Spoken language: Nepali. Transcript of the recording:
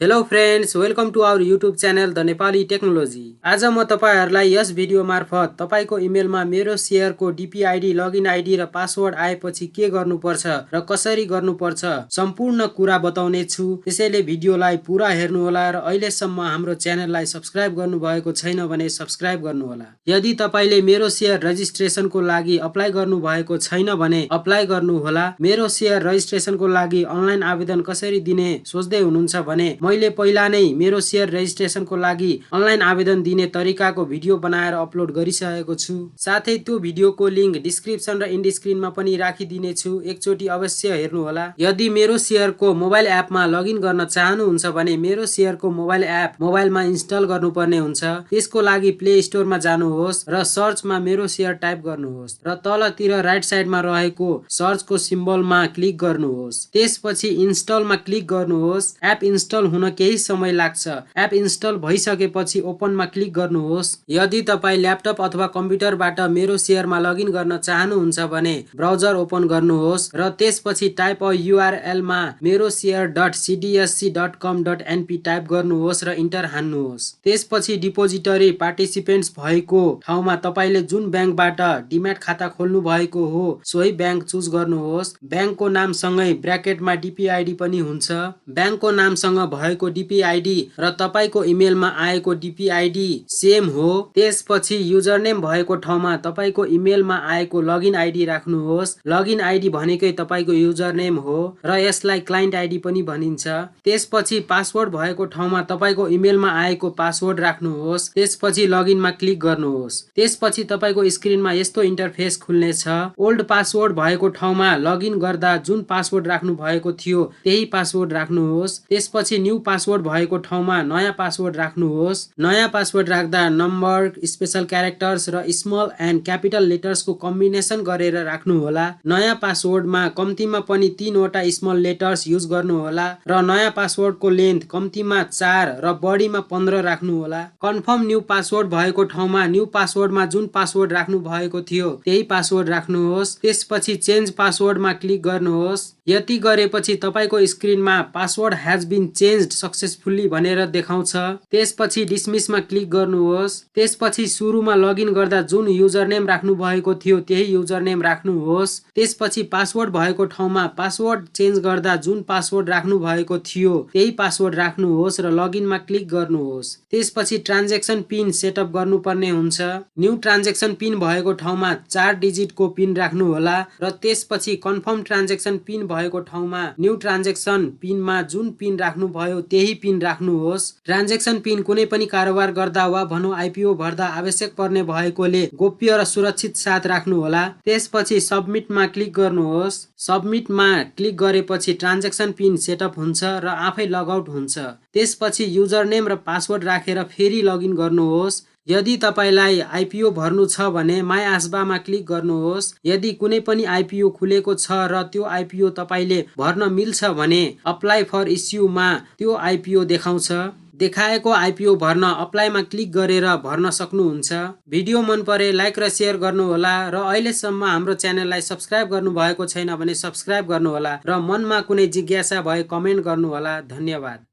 Hello friends, welcome to our YouTube channel the Nepali technology. आज म तपाईहरुलाई यस भिडियो मार्फत तपाईको इमेलमा मेरो शेयरको डीपीआईडी, लगइन आईडी र पासवर्ड आएपछि के गर्नुपर्छ र कसरी गर्नुपर्छ सम्पूर्ण कुरा बताउने छु। त्यसैले भिडियोलाई पुरा हेर्नु होला र अहिलेसम्म हाम्रो च्यानललाई सब्स्क्राइब गर्नुभएको छैन भने सब्स्क्राइब गर्नु होला। यदि तपाईले मेरो शेयर रजिस्ट्रेसनको लागि अप्लाई गर्नु भएको छैन भने अप्लाई गर्नु होला। मेरो शेयर रजिस्ट्रेसनको लागि अनलाइन आवेदन कसरी दिने सोच्दै हुनुहुन्छ भने मैले पहिला नै मेरो शेयर रजिस्ट्रेसनको लागि अनलाइन आवेदन दिने तरिकाको भिडियो बनाएर अपलोड गरिसकेको छु। साथै त्यो भिडियोको लिंक डिस्क्रिप्सन र इन्ड स्क्रिनमा पनि राखिदिने छु, एकचोटी अवश्य हेर्नु होला। यदि मेरो शेयरको मोबाइल एपमा लगइन गर्न चाहनुहुन्छ भने मेरो शेयरको मोबाइल एप मोबाइलमा इन्स्टल गर्नुपर्ने हुन्छ। त्यसको लागि प्ले स्टोरमा जानुहोस् र सर्चमा मेरो शेयर टाइप गर्नुहोस् र तलतिर राइट साइडमा रहेको सर्चको सिम्बलमा क्लिक गर्नुहोस्। त्यसपछि इन्स्टलमा क्लिक गर्नुहोस्। एप इन्स्टल हुन केही समय लाग्छ। एप इन्स्टल भइसकेपछि ओपनमा क्लिक गर्नुहोस्। यदि तपाई ल्यापटप अथवा कम्प्युटरबाट मेरो शेयरमा लगइन गर्न चाहनुहुन्छ भने ब्राउजर ओपन गर्नुहोस् र त्यसपछि टाइप अ युआरएल मा meroshare.cdsc.com.np टाइप गर्नुहोस् र इन्टर हान्नुहोस्। त्यसपछि डिपोजिटरी पार्टिसिपेन्ट्स भएको ठाउँमा तपाईले जुन ब्याङ्कबाट डिम्याट खाता खोल्नु भएको हो सोही ब्याङ्क चुज गर्नुहोस्। ब्याङ्कको नामसँगै ब्र्याकेटमा डीपीआईडी पनि हुन्छ। ब्याङ्कको नामसँग भएको डीपीआईडी र तपाईको इमेलमा आएको डीपीआईडी सेम हो। त्यसपछि युजरनेम भएको ठाउँमा तपाईको इमेलमा आएको लगइन आईडी राख्नुहोस्। लगइन आईडी भनेकै तपाईको युजरनेम हो र यसलाई क्लाइन्ट आईडी पनि भनिन्छ। त्यसपछि पासवर्ड भएको ठाउँमा तपाईको इमेलमा आएको पासवर्ड राख्नुहोस्। त्यसपछि लगइनमा क्लिक गर्नुहोस्। त्यसपछि तपाईको स्क्रिनमा यस्तो इन्टरफेस खुल्नेछ। ओल्ड पासवर्ड भएको ठाउँमा लगइन गर्दा जुन पासवर्ड राख्नु भएको थियो त्यही पासवर्ड राख्नुहोस्। त्यसपछि न्यू पासवर्ड भएको ठाउँमा नयाँ पासवर्ड राख्नुहोस्। नयाँ पासवर्ड राख्दा नम्बर, स्पेशल क्यारेक्टर्स र स्मल एन्ड क्यापिटल लेटर्सको कम्बिनेसन गरेर राख्नु होला। नयाँ पासवर्डमा कम्तीमा पनि 3 वटा स्मल लेटर्स युज गर्नु होला र नयाँ पासवर्डको लेन्थ कम्तीमा 4 र बढीमा 15 राख्नु होला। कन्फर्म न्यू पासवर्ड भएको ठाउँमा न्यू पासवर्डमा जुन पासवर्ड राख्नु भएको थियो त्यही पासवर्ड राख्नुहोस्। त्यसपछि चेन्ज पासवर्डमा क्लिक गर्नुहोस्। यति गरेपछि तपाईको स्क्रिनमा password has been changed successfully भनेर देखाउँछ। त्यसपछि डिसमिसमा क्लिक गर्नुहोस्। त्यसपछि सुरुमा लगइन गर्दा जुन युजरनेम राख्नु भएको थियो त्यही युजरनेम राख्नुहोस्। त्यसपछि पासवर्ड भएको ठाउँमा पासवर्ड चेन्ज गर्दा जुन पासवर्ड राख्नु भएको थियो त्यही पासवर्ड राख्नुहोस् र लगइनमा क्लिक गर्नुहोस्। त्यसपछि ट्रान्जेक्सन पिन सेटअप गर्नुपर्ने हुन्छ। न्यू ट्रान्जेक्सन पिन भएको ठाउँमा 4 डिजिटको पिन राख्नु होला र त्यसपछि कन्फर्म ट्रान्जेक्सन पिन भएको ठाउँमा न्यू ट्रान्जेक्सन पिनमा जुन पिन राख्नु भयो त्यही पिन राख्नुहोस्। ट्रान्जेक्सन पिन कुनै पनि कारोबार गर्दा वा भनौं आईपीओ भर्दा आवश्यक पर्ने भएकोले गोप्य र सुरक्षित साथ राख्नु होला। त्यसपछि सबमिटमा क्लिक गर्नुहोस्। सबमिटमा क्लिक गरेपछि ट्रान्जेक्सन पिन सेटअप हुन्छ र आफै लगआउट हुन्छ। त्यसपछि युजरनेम र पासवर्ड राखेर फेरि लगइन गर्नुहोस्। यदि तपाईलाई आईपीओ भर्नु छ भने माई आस्बामा क्लिक गर्नुहोस्। यदि कुनै पनि आईपीओ खुलेको छ र त्यो आईपीओ तपाईले भर्न मिल्छ भने अप्लाई फर इस्युमा त्यो आईपीओ देखाउँछ। देखाएको आईपीओ भर्न अप्लाईमा क्लिक गरेर भर्न सक्नुहुन्छ। भिडियो मन परे लाइक र शेयर गर्नु होला र अहिलेसम्म हाम्रो च्यानललाई सब्स्क्राइब गर्नु भएको छैन भने सब्स्क्राइब गर्नु होला र मनमा कुनै जिज्ञासा भए कमेन्ट गर्नु होला। धन्यवाद।